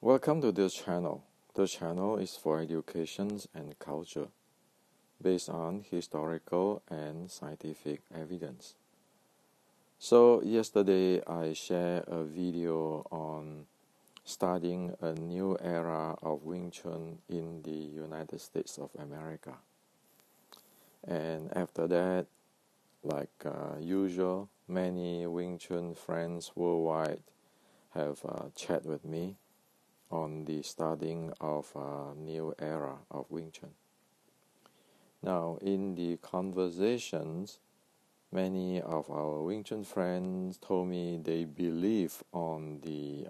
Welcome to this channel. The channel is for education and culture, based on historical and scientific evidence. So yesterday I shared a video on starting a new era of Wing Chun in the United States of America. And after that, like usual, many Wing Chun friends worldwide have chat with me on the starting of a new era of Wing Chun. Now, in the conversations, many of our Wing Chun friends told me they believe on the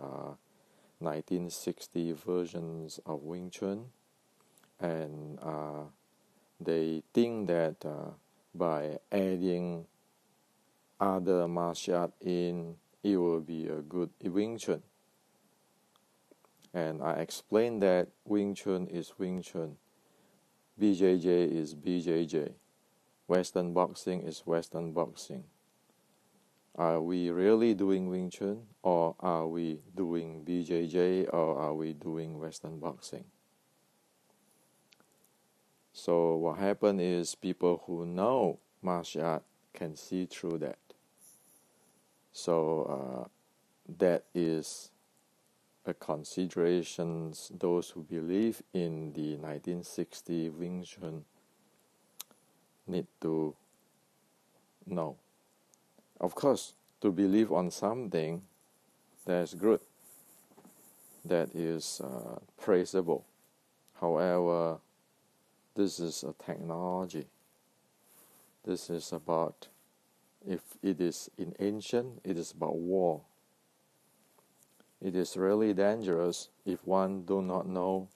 1960 versions of Wing Chun, and they think that by adding other martial art in, it will be a good Wing Chun. And I explained that Wing Chun is Wing Chun, BJJ is BJJ, Western boxing is Western boxing. Are we really doing Wing Chun, or are we doing BJJ, or are we doing Western boxing? So what happened is people who know martial art can see through that. So that is a consideration those who believe in the 1960 Wing Chun need to know. Of course, to believe on something that's good, that is praisable. However, this is a technology. This is about, if it is in ancient, it is about war. It is really dangerous if one do not know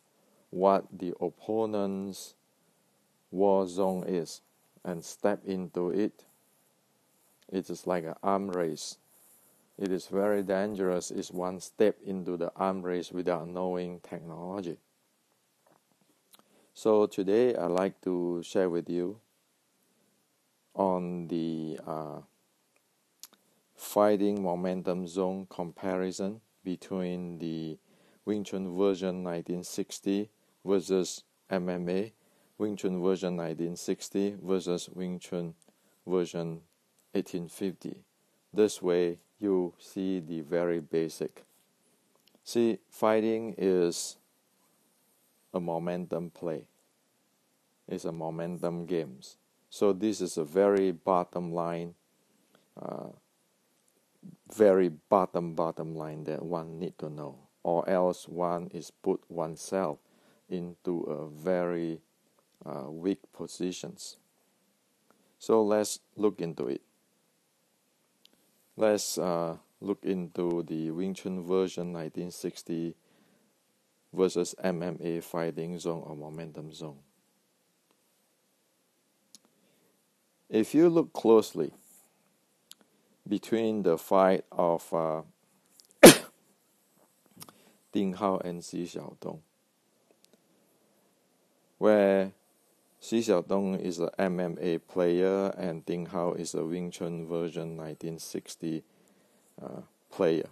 what the opponent's war zone is and step into it. It is like an arm race. It is very dangerous if one step into the arm race without knowing technology. So today I'd like to share with you on the fighting momentum zone comparison between the Wing Chun version 1960 versus MMA, Wing Chun version 1960 versus Wing Chun version 1850. This way you see the very basic. See, fighting is a momentum play. It's a momentum games. So this is a very bottom line, very bottom line that one need to know, or else one is put oneself into a very weak positions. So let's look into it. Let's look into the Wing Chun version 1960 versus MMA fighting zone or momentum zone. If you look closely between the fight of Ding Hao and Xi Xiaodong, where Xi Xiaodong is an MMA player and Ding Hao is a Wing Chun version 1960 player,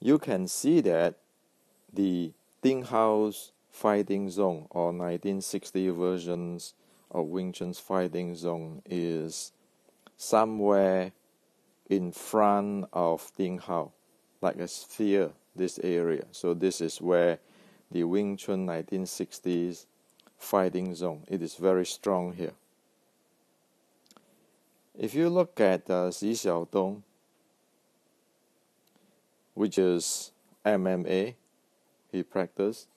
you can see that the Ding Hao's fighting zone or 1960 versions of Wing Chun's fighting zone is somewhere in front of Ding Hao, like a sphere, this area. So this is where the Wing Chun 1960s fighting zone, it is very strong here. If you look at Xi Xiaodong, which is MMA, he practiced,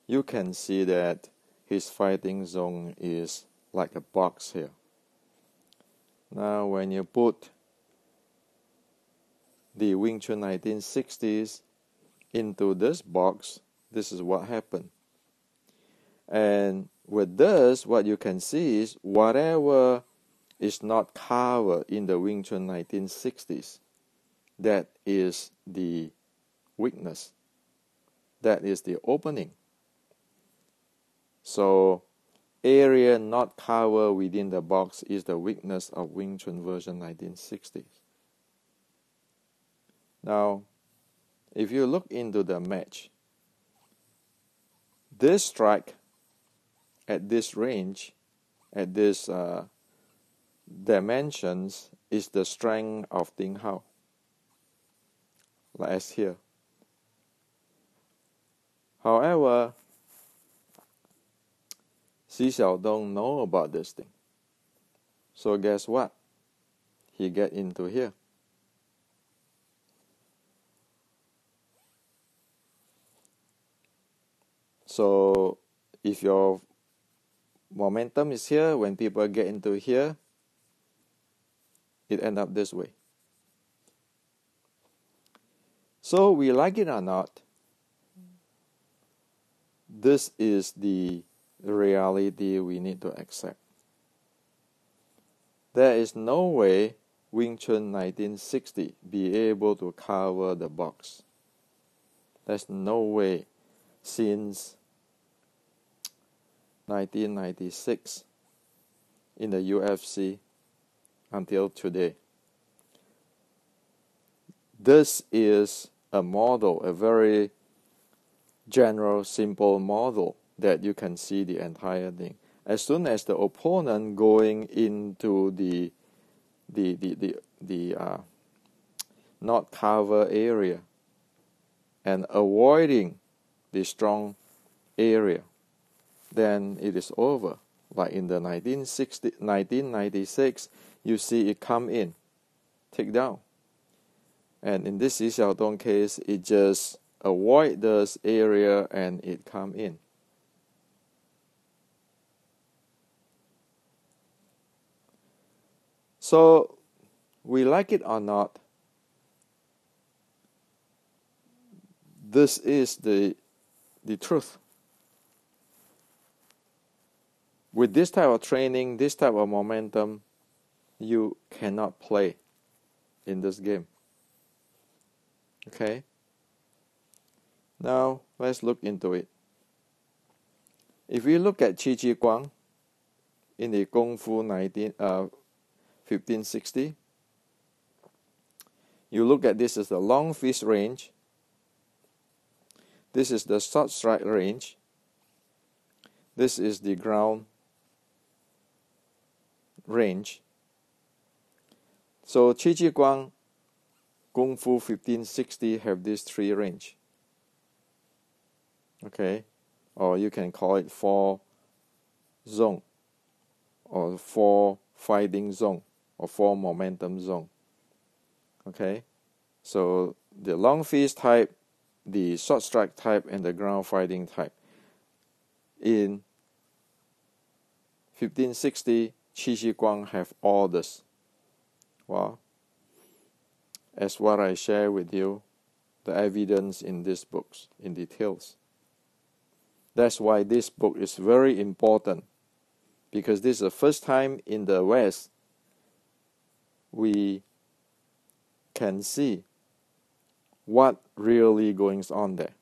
you can see that his fighting zone is like a box here. Now when you put the Wing Chun 1960s into this box, this is what happened. And with this, what you can see is whatever is not covered in the Wing Chun 1960s, that is the weakness. That is the opening. So area not covered within the box is the weakness of Wing Chun version 1960s. Now, if you look into the match, this strike at this range, at this dimensions, is the strength of Ding Hao, like as here. However, Xi Xiaodong know about this thing. So guess what? He get into here. So if your momentum is here, when people get into here, it end up this way. So we like it or not, this is the reality we need to accept. There is no way Wing Chun 1960 be able to cover the box. There's no way since 1996 in the UFC until today. This is a model, a very general, simple model that you can see the entire thing. As soon as the opponent going into the not cover area and avoiding the strong area, then it is over. Like in the 1996, you see it come in, take down. And in this Xi Xiaodong case, it just avoid this area and it come in. So, we like it or not, this is the truth. With this type of training, this type of momentum, you cannot play in this game. Okay? Now, let's look into it. If we look at Qi Ji Guang in the Kung Fu 1560, you look at this as the long fist range. This is the short strike range. This is the ground range. So Qi Ji Guang Kung Fu 1560 have these three range. Okay, or you can call it 4 zone, or 4 fighting zone, or 4 momentum zone. Okay, so the long fist type, the short strike type, and the ground fighting type. In 1560, Qi Ji Guang have all this. Well, as what I share with you, the evidence in these books in details. That's why this book is very important, because this is the first time in the West we can see what really goes on there.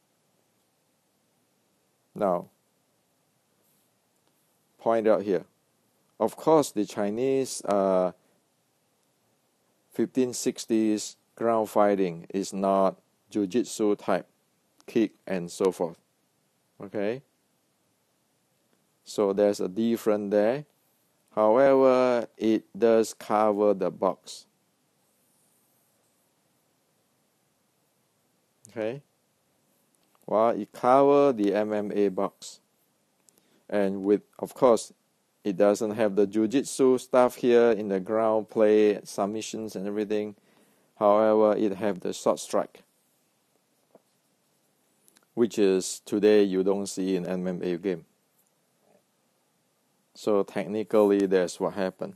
Now, point out here, of course, the Chinese 1560s ground fighting is not jiu-jitsu type, kick and so forth. Okay? So there's a difference there. However, it does cover the box. Okay? Well, it covers the MMA box. And with, of course, it doesn't have the jiu-jitsu stuff here in the ground play, submissions and everything. However, it have the short strike, which is today you don't see in MMA game. So technically, that's what happened.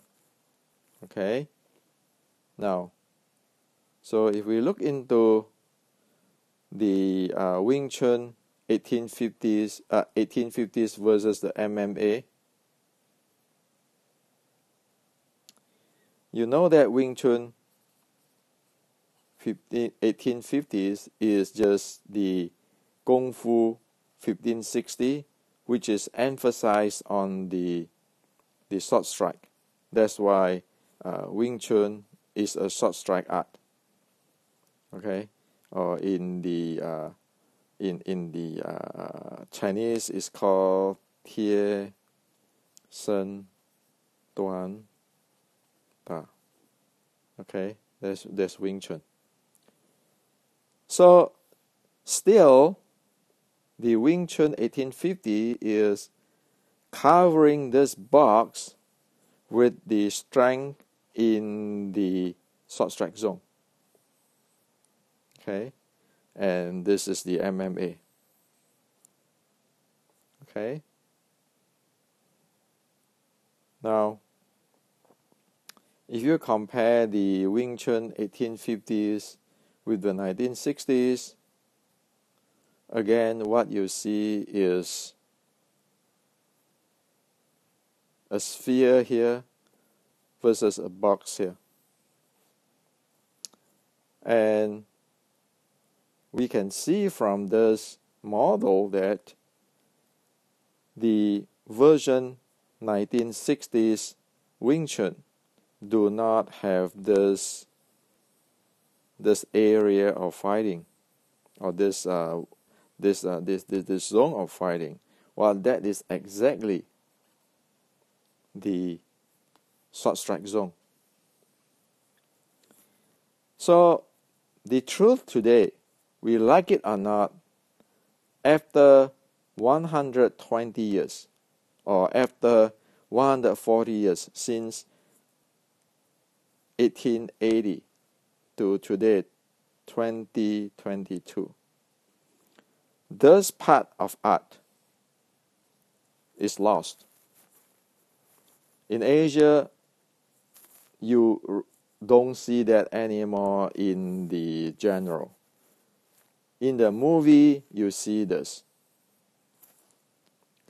Okay? Now, so if we look into the Wing Chun 1850s versus the MMA, you know that Wing Chun 1850s is just the Kung Fu 1560, which is emphasized on the short strike. That's why Wing Chun is a short strike art. Okay. or in the Chinese is called Tie Sen Duan Da. Okay, there's Wing Chun. So still, the Wing Chun 1850 is covering this box with the strength in the short strike zone. Okay, and this is the MMA. Okay, now if you compare the Wing Chun 1850s with the 1960s, again what you see is a sphere here versus a box here. And we can see from this model that the version 1960s Wing Chun do not have this area of fighting, or this zone of fighting. Well, that is exactly the short strike zone. So the truth today, we like it or not, after 120 years or after 140 years since 1880 to today, 2022, this part of art is lost. In Asia, you don't see that anymore in the general. In the movie, you see this.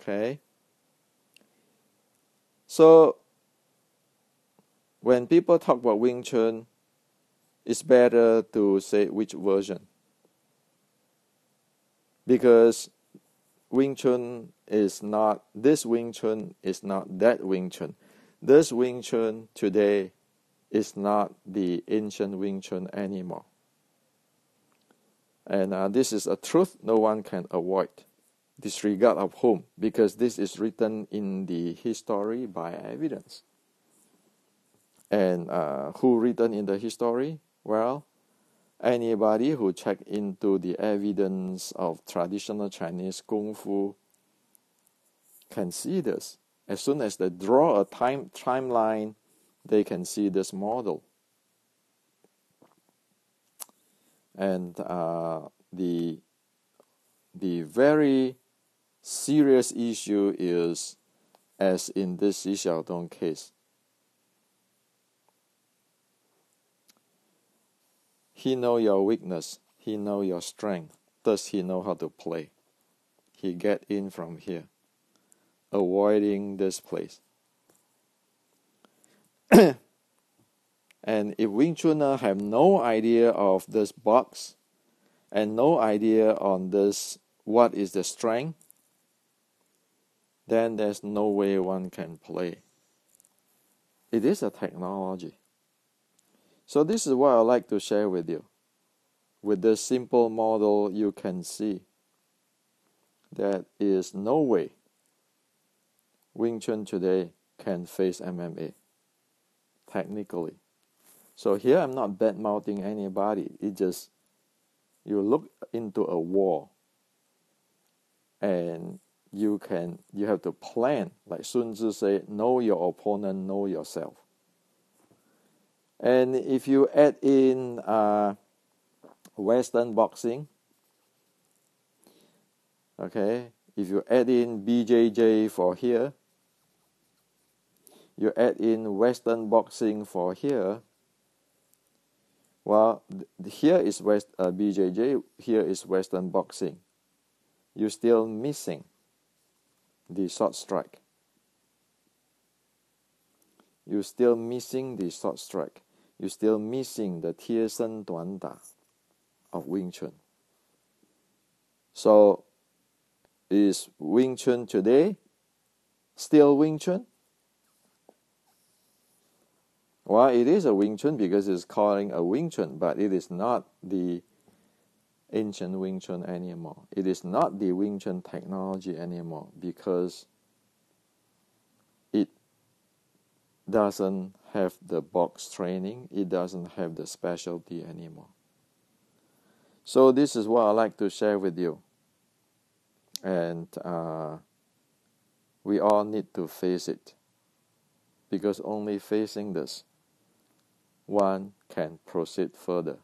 Okay? So, when people talk about Wing Chun, it's better to say which version. Because Wing Chun is not, this Wing Chun is not that Wing Chun. This Wing Chun today is not the ancient Wing Chun anymore. And this is a truth no one can avoid, disregard of whom, because this is written in the history by evidence. And who written in the history? Well, anybody who check into the evidence of traditional Chinese Kung Fu can see this. As soon as they draw a timeline, they can see this model. And the very serious issue is, as in this Xi Xiaodong case, he know your weakness, he know your strength. Does he know how to play? He get in from here, avoiding this place. And if Wing Chunner have no idea of this box and no idea on this, what is the strength, then there's no way one can play. It is a technology. So this is what I like to share with you. With this simple model, you can see there is no way Wing Chun today can face MMA, technically. So here I'm not bad-mouthing anybody. It just, you look into a wall and you have to plan. Like Sun Tzu say, know your opponent, know yourself. And if you add in Western boxing, okay, if you add in BJJ for here, you add in Western boxing for here, well, here is BJJ, here is Western boxing. You're still missing the short strike. You're still missing the short strike. You're still missing the Tie Sen Duan Da of Wing Chun. So, is Wing Chun today still Wing Chun? Well, it is a Wing Chun because it's calling a Wing Chun, but it is not the ancient Wing Chun anymore. It is not the Wing Chun technology anymore because it doesn't have the box training. It doesn't have the specialty anymore. So this is what I like to share with you. And we all need to face it, because only facing this, one can proceed further.